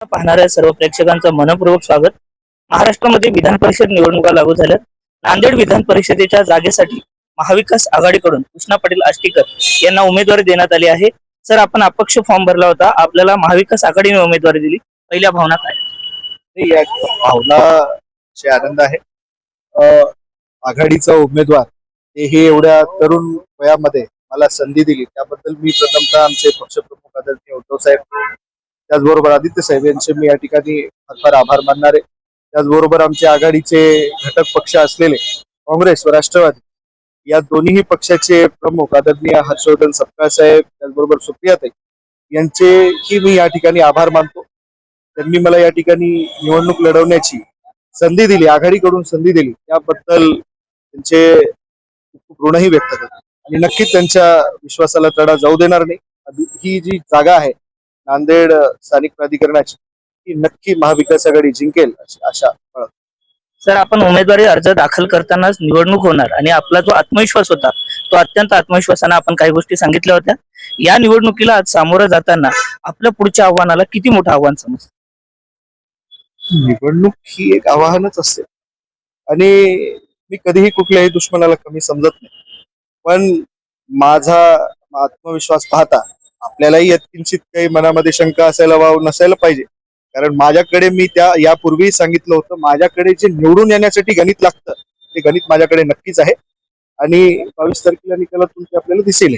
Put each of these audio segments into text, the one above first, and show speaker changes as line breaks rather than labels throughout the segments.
पाहणाऱ्या सर्व प्रेक्षकांचं मनपूर्वक स्वागत। महाराष्ट्रामध्ये विधान परिषद निवडणुका लागू झाल्या। नांदेड विधान परिषदेच्या जागेसाठी महाविकास आघाडीकडून कृष्णा पाटील आष्टीकर यांना उमेदवारी देण्यात आली आहे। सर, आपण अपक्ष फॉर्म भरला होता, आपल्याला महाविकास आघाडीने उमेदवारी दिली, पहिल्या भावना काय?
या भावनाचे आनंद आहे। आघाडीचा उमेदवार हे एवढ्या तरुण वयामध्ये मला संधी दिली त्याबद्दल मी प्रथमतः आमचे पक्षप्रमुख आदरणीय उद्धव साहेब, त्याचबरोबर आदित्य साहेब यांचे मी या ठिकाणी फार आभार मानणार आहे। त्याचबरोबर आमचे आघाडीचे घटक पक्ष असलेले काँग्रेस व राष्ट्रवादी या दोन्ही पक्षाचे प्रमुख आदरणीय हर्षवर्धन सपकाळ साहेब, त्याचबरोबर सुप्रियाताई यांचेही मी या ठिकाणी आभार मानतो। त्यांनी मला या ठिकाणी निवडणूक लढवण्याची संधी दिली, आघाडीकडून संधी दिली, त्याबद्दल त्यांचे खूप ऋणही व्यक्त करतो आणि नक्कीच त्यांच्या विश्वासाला तडा जाऊ देणार नाही। ही जी जागा आहे नांदेड स्थानिक प्राधिकरणाची, ही नक्की महाविकास आघाडी जिंकेल अशी आशा बाळगतो।
सर, आपण उमेदवारी अर्ज दाखल करतानाच निवडणूक होणार आणि आपला जो आत्मविश्वास होता तो अत्यंत आत्मविश्वासाने आपण काही गोष्टी सांगितल्या होत्या। या निवडणुकीला आज सामोरं जाताना आपल्या पुढच्या आव्हानाला किती मोठं आव्हान समजतं?
निवडणूक ही एक आव्हानच असते आणि मी कधीही कुठल्याही दुश्मनाला कमी समजत नाही, पण माझा आत्मविश्वास पाहता आपल्यालाही किंचित काही मनामध्ये शंका असायला वाव नसायला पाहिजे। कारण माझ्याकडे मी यापूर्वी सांगितलं होतं, माझ्याकडे जे निवडून येण्यासाठी गणित लागतं ते गणित माझ्याकडे नक्कीच आहे आणि 22 तारखेला निकालातून ते आपल्याला दिसेल।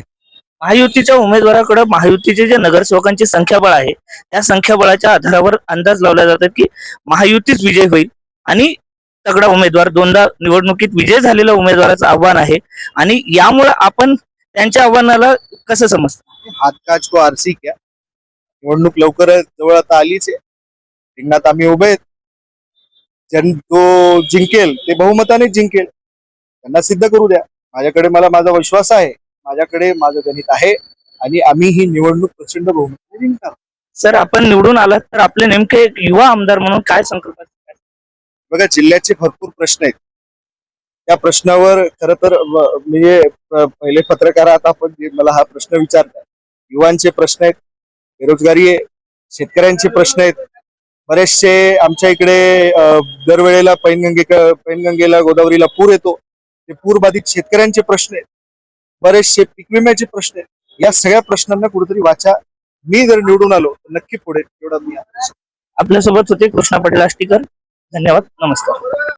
महायुतीच्या उमेदवाराकडे महायुतीचे जे नगरसेवकांची संख्याबळ आहे त्या संख्याबळाच्या आधारावर अंदाज लावला जातो की महायुतीच विजय होईल आणि तगडा उमेदवार, दोनदा निवडणुकीत विजय झालेल्या उमेदवाराचं आव्हान आहे आणि यामुळे आपण त्यांच्या आव्हानाला कसं समजतं?
हात काच को आरसी क्या, निवडणूक लवकर जवळ आता आलीच आहे, रिंगणात आम्ही उभे आहेत। जो जिंकेल ते बहुमतानेच जिंकेल, त्यांना सिद्ध करू द्या। माझ्याकडे माझा विश्वास आहे, माझ्याकडे माझं गणित आहे आणि आम्ही ही निवडणूक प्रचंड बहुमताने जिंकणार।
सर, आपण निवडून आलात तर आपले नेमके एक युवा आमदार म्हणून काय संकल्प?
बघा, जिल्ह्याचे भरपूर प्रश्न आहेत, त्या प्रश्नावर खरं तर म्हणजे पहिले पत्रकार आहात आपण, मला हा प्रश्न विचारतात। युवांचे प्रश्न आहेत, बेरोजगारी आहे, शेतकऱ्यांचे प्रश्न आहेत, बरेचसे आमच्या इकडे दरवेळेला पैनगंगेला गोदावरीला पूर येतो, ते पूरबाधित शेतकऱ्यांचे प्रश्न आहेत, बरेचसे पीक विम्याचे प्रश्न आहेत। या सगळ्या प्रश्नांना कुठेतरी वाचा मी जर निवडून आलो तर नक्की पुढे एवढा मी
आपल्यासोबत होते कृष्णा पाटील आष्टीकर। धन्यवाद, नमस्कार।